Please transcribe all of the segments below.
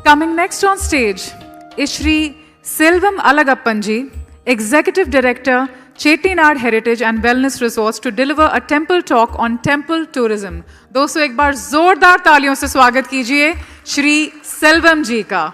Coming next on stage is Shri Selvam Alagappanji, Executive Director, Chettinad Heritage and Wellness Resorts, to deliver a temple talk on temple tourism. दोस्तों एक बार जोरदार तालियों से स्वागत कीजिए श्री सेल्वम जी का.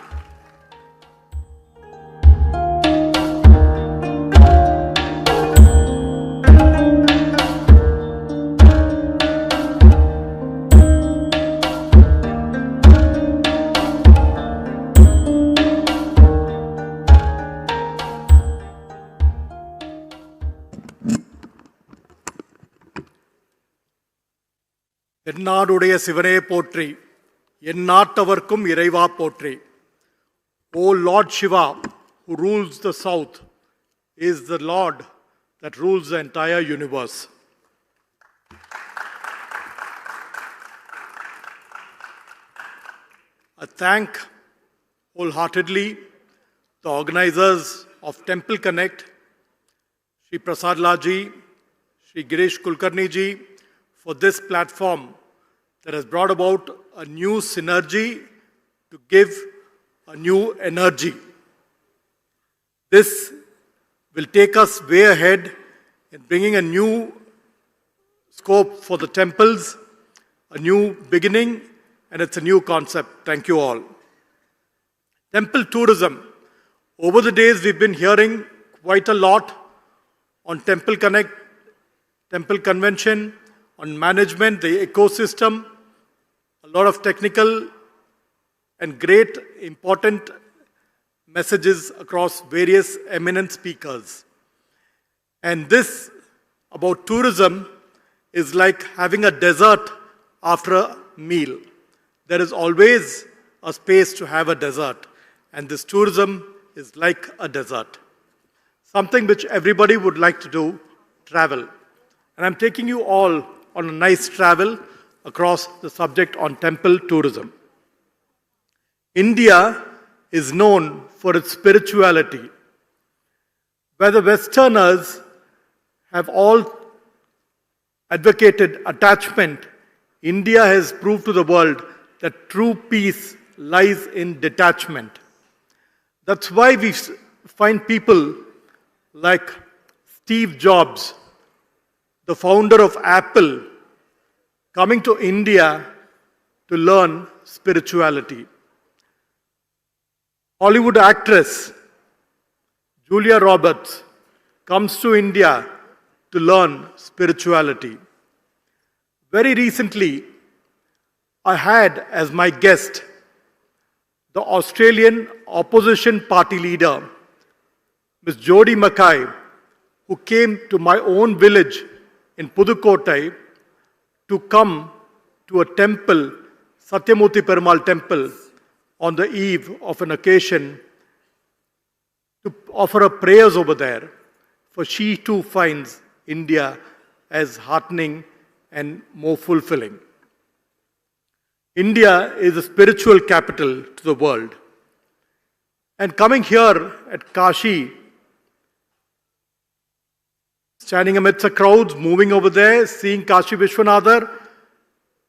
எந்நாடுடைய சிவனே போற்றி, எந்நாட்டவர்க்கும் இறைவா போற்றி. O Lord Shiva, who rules the south, is the Lord that rules the entire universe. I thank wholeheartedly the organizers of Temple Connect, Shri Prasad Laji, Shri Girish Kulkarni ji, for this platform that has brought about a new synergy to give a new energy. This will take us way ahead in bringing a new scope for the temples, a new beginning, and it's a new concept. Thank you all. Temple tourism. Over the days, we've been hearing quite a lot on Temple Connect, Temple Convention, on management, the ecosystem, a lot of technical and great important messages across various eminent speakers. And this about tourism is like having a dessert after a meal. There is always a space to have a dessert, and this tourism is like a dessert. Something which everybody would like to do, travel. And I'm taking you all on a nice travel across the subject on temple tourism. India is known for its spirituality. Where the Westerners have all advocated attachment, India has proved to the world that true peace lies in detachment. That's why we find people like Steve Jobs, the founder of Apple, coming to India to learn spirituality. Hollywood actress Julia Roberts comes to India to learn spirituality. Very recently, I had as my guest the Australian opposition party leader, Ms. Jodie Mackay, who came to my own village in Pudukkottai to come to a temple, Satyamurthy Perumal temple, on the eve of an occasion to offer up prayers over there, for she too finds India as heartening and more fulfilling. India is a spiritual capital to the world. And coming here at Kashi, standing amidst the crowds, moving over there, seeing Kashi Vishwanatha,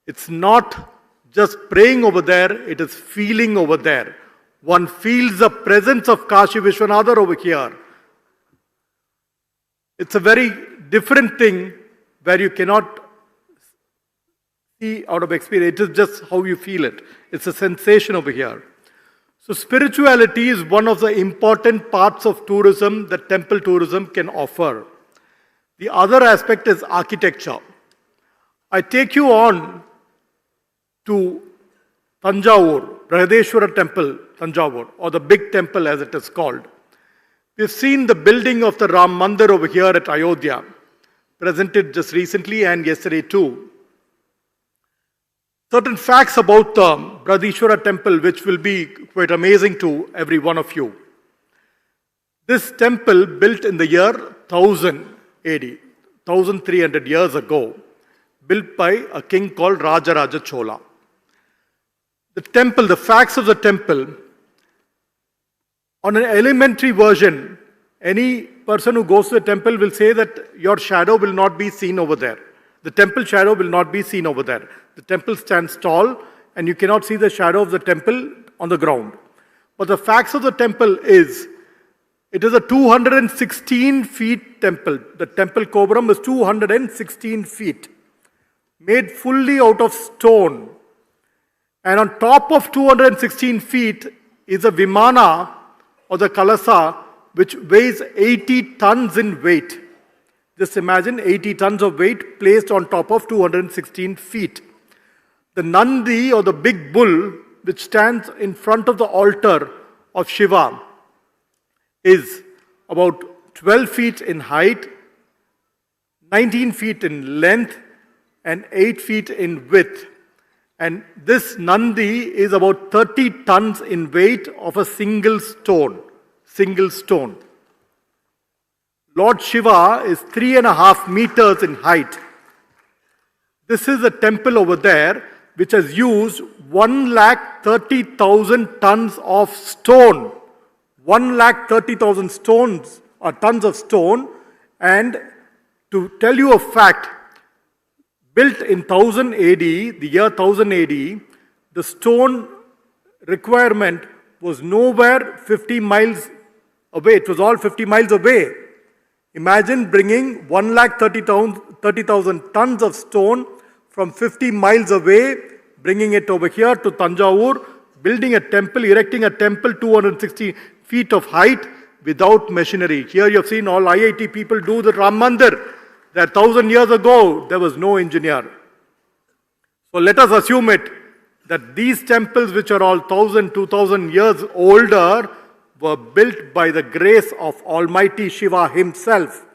it's not just praying over there, it is feeling over there. One feels the presence of Kashi Vishwanatha over here. It's a very different thing where you cannot see out of experience. It is just how you feel it. It's a sensation over here. So spirituality is one of the important parts of tourism that temple tourism can offer. The other aspect is architecture. I take you on to Tanjavur, Brihadeshwara Temple, Tanjavur, or the big temple as it is called. We've seen the building of the Ram Mandir over here at Ayodhya, presented just recently and yesterday too. Certain facts about the Brihadeshwara Temple which will be quite amazing to every one of you. This temple, built in the year 1000 AD, 1300 years ago, built by a king called Rajaraja Chola. The temple, the facts of the temple, on an elementary version, any person who goes to the temple will say that your shadow will not be seen over there. The temple shadow will not be seen over there. The temple stands tall and you cannot see the shadow of the temple on the ground. But the facts of the temple is, it is a 216 feet temple. The temple Koburam is 216 feet, made fully out of stone. And on top of 216 feet is a Vimana or the Kalasa, which weighs 80 tons in weight. Just imagine 80 tons of weight placed on top of 216 feet. The Nandi or the big bull, which stands in front of the altar of Shiva, is about 12 feet in height, 19 feet in length, and 8 feet in width. And this Nandi is about 30 tons in weight of a single stone. Lord Shiva is 3.5 meters in height. This is a temple over there which has used 130,000 tons of stone. 130,000 stones or tons of stone. And to tell you a fact, built in 1000 AD, the year 1000 AD, the stone requirement was nowhere 50 miles away. It was all 50 miles away. Imagine bringing 130,000 tons of stone from 50 miles away, bringing it over here to Tanjavur, building a temple, erecting a temple 260 feet of height without machinery. Here you have seen all IIT people do the Ram Mandir. That 1000 years ago, there was no engineer. So let us assume it, that these temples which are all 1000, 2000 years older were built by the grace of Almighty Shiva himself.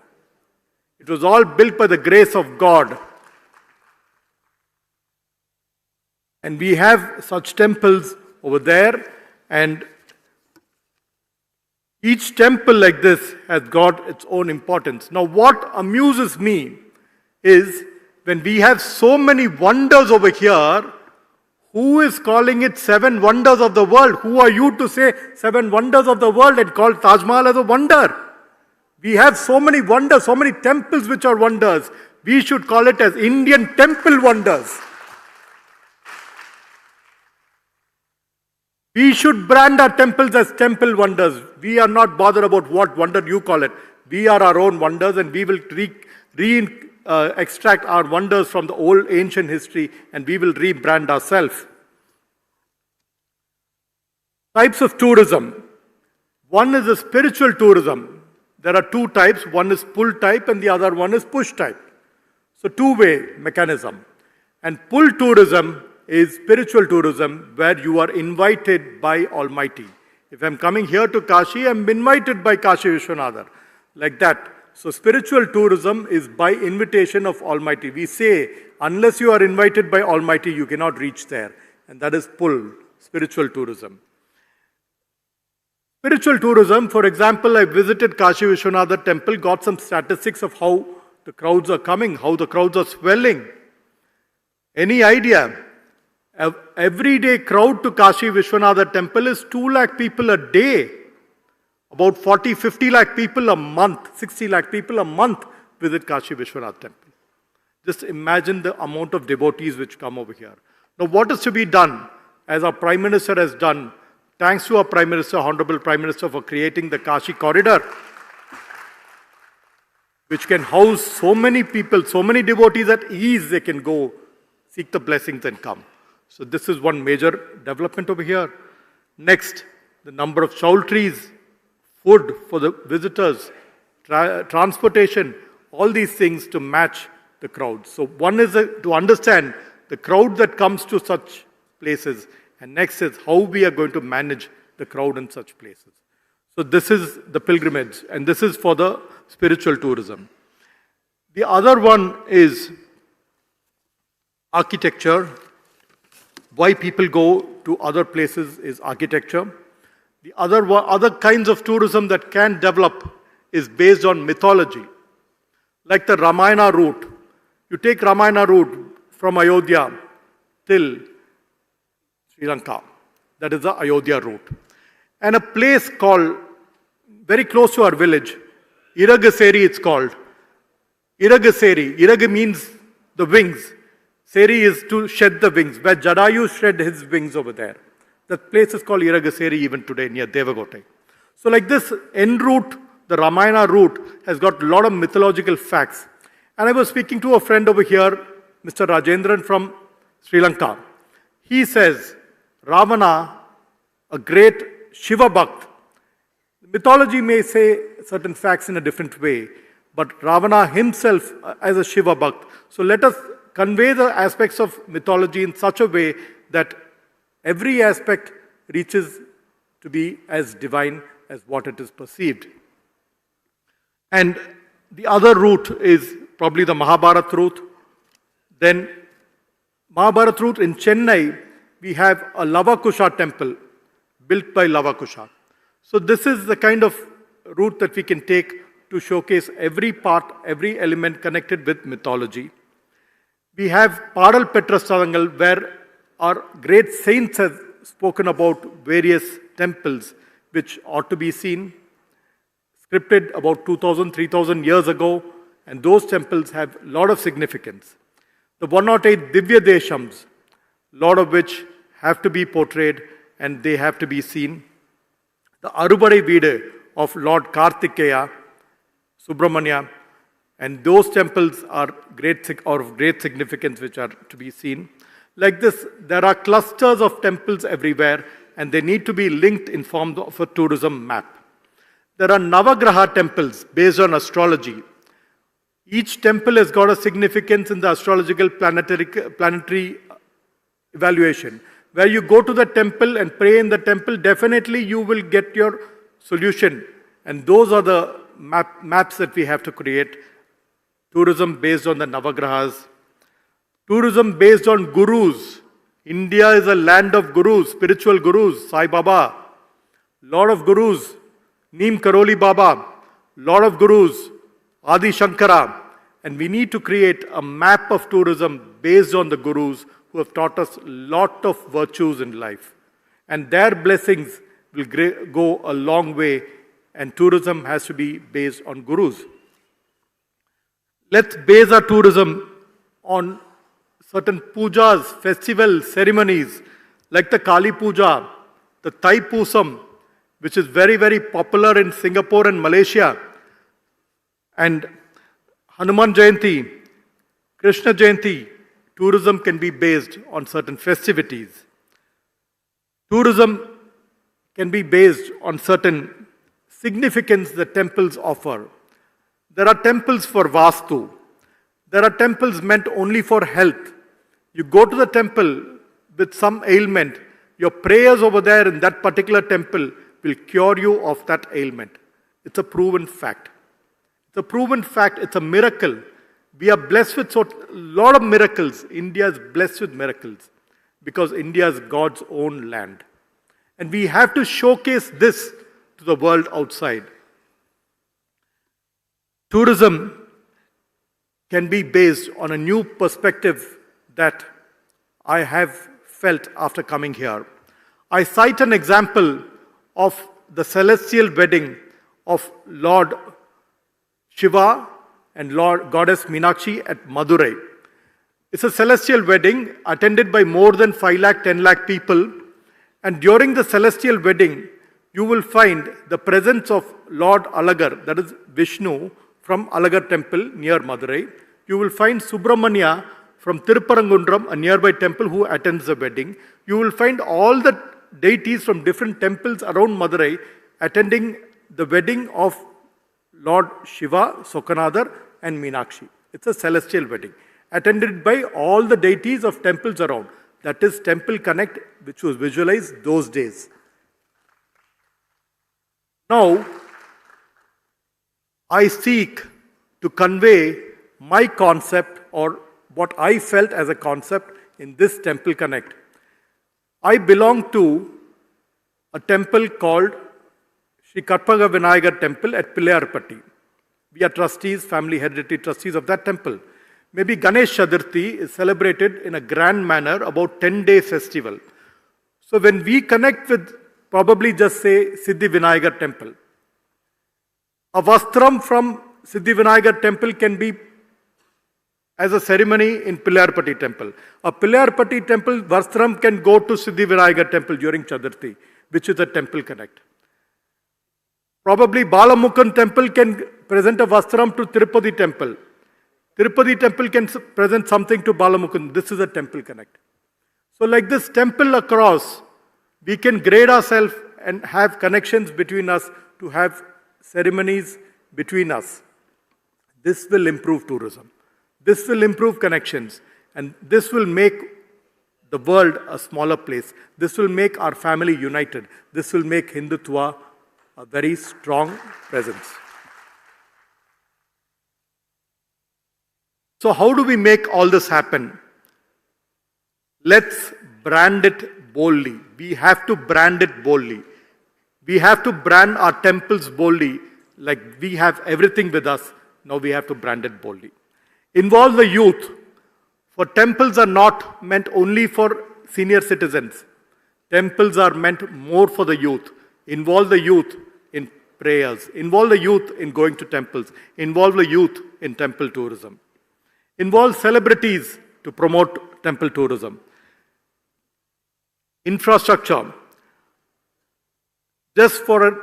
It was all built by the grace of God. And we have such temples over there, and each temple like this has got its own importance. Now what amuses me is when we have so many wonders over here, who is calling it 7 wonders of the world? Who are you to say 7 wonders of the world and call Taj Mahal as a wonder? We have so many wonders, so many temples which are wonders. We should call it as Indian temple wonders. We should brand our temples as temple wonders. We are not bothered about what wonder you call it. We are our own wonders, and we will extract our wonders from the old ancient history, and we will rebrand ourselves. Types of tourism. One is a spiritual tourism. There are 2 types. One is pull type and the other one is push type. So 2-way mechanism. And pull tourism is spiritual tourism, where you are invited by Almighty. If I'm coming here to Kashi, I'm invited by Kashi Vishwanatha. Like that. So spiritual tourism is by invitation of Almighty. We say, unless you are invited by Almighty, you cannot reach there. And that is pull, spiritual tourism. Spiritual tourism, for example, I visited Kashi Vishwanatha temple, got some statistics of how the crowds are coming, how the crowds are swelling. Any idea? Everyday crowd to Kashi Vishwanatha temple is 2 lakh people a day. About 40, 50 lakh people a month, 60 lakh people a month visit Kashi Vishwanath temple. Just imagine the amount of devotees which come over here. Now what is to be done? As our Prime Minister has done, thanks to our Prime Minister, Honorable Prime Minister, for creating the Kashi corridor, which can house so many people, so many devotees at ease. They can go seek the blessings and come. So this is one major development over here. Next, the number of shawl trees, food for the visitors, transportation, all these things to match the crowd. So one is to understand the crowd that comes to such places, and next is how we are going to manage the crowd in such places. So this is the pilgrimage, and this is for the spiritual tourism. The other one is architecture. Why people go to other places is architecture. The other kinds of tourism that can develop is based on mythology. Like the Ramayana route. You take Ramayana route from Ayodhya till Sri Lanka. That is the Ayodhya route. And a place called, very close to our village, Iragaseri it's called. Iragaseri. Iraga means the wings. Seri is to shed the wings, where Jadayu shed his wings over there. That place is called Iragaseri even today near Devagotai. So like this en route, the Ramayana route has got a lot of mythological facts. And I was speaking to a friend over here, Mr. Rajendran from Sri Lanka. He says, Ravana, a great Shiva Bhakt. Mythology may say certain facts in a different way, but Ravana himself as a Shiva Bhakt. So let us convey the aspects of mythology in such a way that every aspect reaches to be as divine as what it is perceived. And the other route is probably the Mahabharat route. Then Mahabharat route in Chennai, we have a Lavakusha temple built by Lavakusha. So this is the kind of route that we can take to showcase every part, every element connected with mythology. We have Padal Petrastalangal, where our great saints have spoken about various temples which ought to be seen, scripted about 2,000, 3,000 years ago, and those temples have a lot of significance. The 108 Divya Deshams, a lot of which have to be portrayed and they have to be seen. The Arubadai Veedu of Lord Kartikeya, Subramanya, and those temples are of great significance which are to be seen. Like this, there are clusters of temples everywhere and they need to be linked in form of a tourism map. There are Navagraha temples based on astrology. Each temple has got a significance in the astrological planetary evaluation. Where you go to the temple and pray in the temple, definitely you will get your solution. And those are the maps that we have to create. Tourism based on the Navagrahas. Tourism based on gurus. India is a land of gurus, spiritual gurus, Sai Baba. Lot of gurus. Neem Karoli Baba. Lot of gurus. Adi Shankara. And we need to create a map of tourism based on the gurus who have taught us a lot of virtues in life. And their blessings will go a long way, and tourism has to be based on gurus. Let's base our tourism on certain pujas, festivals, ceremonies, like the Kali Puja, the Thai Pusam, which is very, very popular in Singapore and Malaysia, and Hanuman Jayanti, Krishna Jayanti. Tourism can be based on certain festivities. Tourism can be based on certain significance that temples offer. There are temples for Vastu. There are temples meant only for health. You go to the temple with some ailment, your prayers over there in that particular temple will cure you of that ailment. It's a proven fact. It's a proven fact. It's a miracle. We are blessed with a lot of miracles. India is blessed with miracles because India is God's own land. And we have to showcase this to the world outside. Tourism can be based on a new perspective that I have felt after coming here. I cite an example of the celestial wedding of Lord Shiva and Lord Goddess Meenakshi at Madurai. It's a celestial wedding attended by more than 5 lakh, 10 lakh people. And during the celestial wedding, you will find the presence of Lord Alagar, that is Vishnu, from Alagar temple near Madurai. You will find Subramanya from Tirupparangundram, a nearby temple, who attends the wedding. You will find all the deities from different temples around Madurai attending the wedding of Lord Shiva, Sokanadar, and Meenakshi. It's a celestial wedding, attended by all the deities of temples around. That is Temple Connect, which was visualized those days. Now, I seek to convey my concept, or what I felt as a concept in this Temple Connect. I belong to a temple called Sri Karpaga Vinayagar Temple at Pillayarpatti. We are trustees, family hereditary trustees of that temple. Maybe Ganesh Chaturthi is celebrated in a grand manner, about 10-day festival. So when we connect with, probably just say, Siddhi Vinayagar Temple, a vastram from Siddhi Vinayagar Temple can be as a ceremony in Pillarpati temple. A Pillarpati temple, Vastram can go to Siddhivinayaka temple during Chaturthi, which is a temple connect. Probably Balamukhan temple can present a Vastram to Tirupati temple. Tirupati temple can present something to Balamukhan. This is a temple connect. So like this temple across, we can grade ourselves and have connections between us to have ceremonies between us. This will improve tourism. This will improve connections. And this will make the world a smaller place. This will make our family united. This will make Hindutva a very strong presence. So how do we make all this happen? Let's brand it boldly. We have to brand it boldly. We have to brand our temples boldly. Like we have everything with us, now we have to brand it boldly. Involve the youth. For temples are not meant only for senior citizens. Temples are meant more for the youth. Involve the youth in prayers. Involve the youth in going to temples. Involve the youth in temple tourism. Involve celebrities to promote temple tourism. Infrastructure. Just for a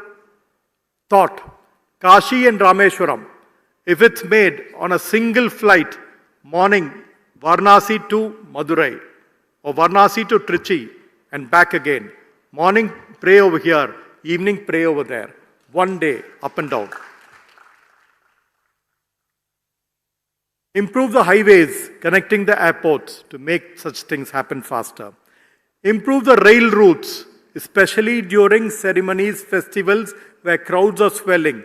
thought, Kashi and Rameshwaram, if it's made on a single flight, morning, Varanasi to Madurai, or Varanasi to Trichy, and back again. Morning, pray over here. Evening, pray over there. One day, up and down. Improve the highways connecting the airports to make such things happen faster. Improve the rail routes, especially during ceremonies, festivals where crowds are swelling.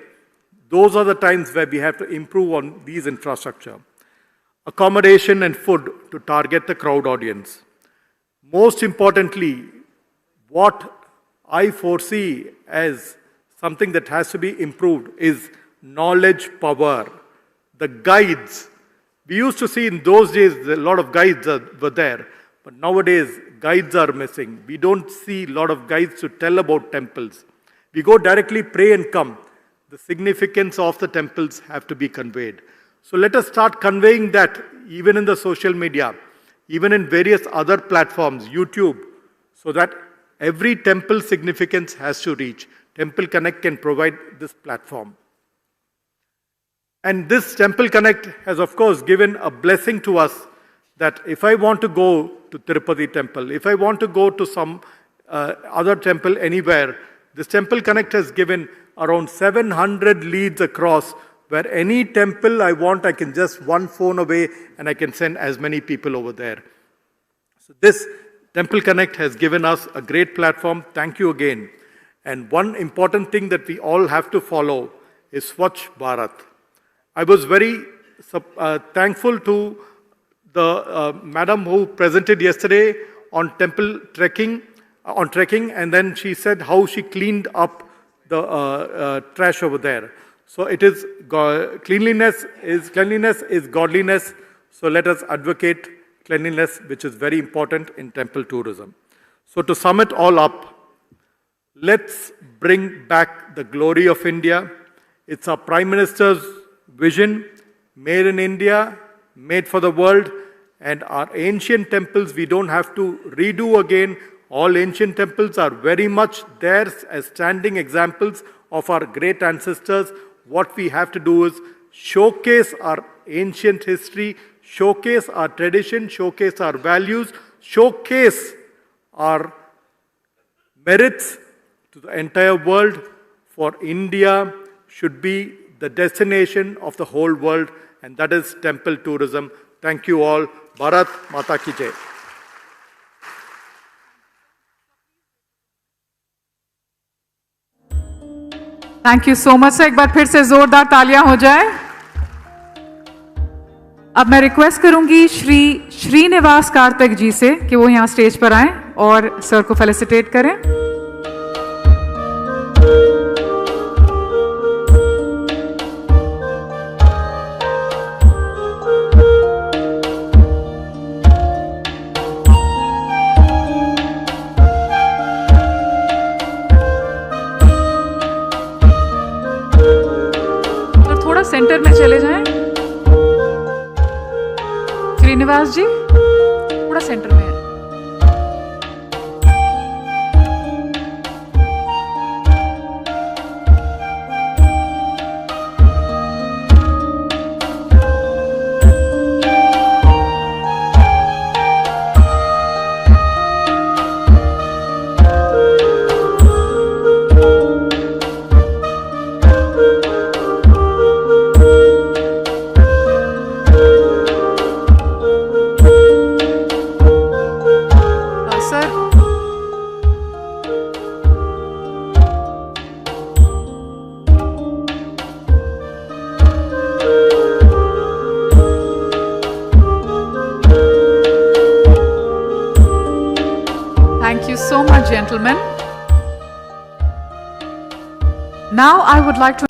Those are the times where we have to improve on these infrastructure. Accommodation and food to target the crowd audience. Most importantly, what I foresee as something that has to be improved is knowledge power. The guides. We used to see in those days a lot of guides were there, but nowadays guides are missing. We don't see a lot of guides to tell about temples. We go directly, pray and come. The significance of the temples have to be conveyed. So let us start conveying that even in the social media, even in various other platforms, YouTube, so that every temple significance has to reach. Temple Connect can provide this platform. And this Temple Connect has, of course, given a blessing to us that if I want to go to Tirupati temple, if I want to go to some other temple anywhere, this Temple Connect has given around 700 leads across where any temple I want, I can just one phone away and I can send as many people over there. So this Temple Connect has given us a great platform. Thank you again. And one important thing that we all have to follow is Swachh Bharat. I was very thankful to the madam who presented yesterday on temple trekking, and then she said how she cleaned up the trash over there. So it is cleanliness is godliness. So let us advocate cleanliness, which is very important in temple tourism. So to sum it all up, let's bring back the glory of India. It's our Prime Minister's vision, made in India, made for the world, and our ancient temples we don't have to redo again. All ancient temples are very much there as standing examples of our great ancestors. What we have to do is showcase our ancient history, showcase our tradition, showcase our values, showcase our merits to the entire world. For India should be the destination of the whole world, and that is temple tourism. Thank you all. Bharat Mata Ki Jai. Thank you so much sir, एक बार फिर से जोरदार तालियां हो जाए। अब मैं request करूंगी श्री श्रीनिवास कार्तिक जी से कि वो यहां स्टेज पर आएं और सर को फेलिसिटेट करें। सेंटर में चले जाएं। श्रीनिवास जी थोड़ा सेंटर में है। Sir Thank you so much, gentlemen. Now I would like to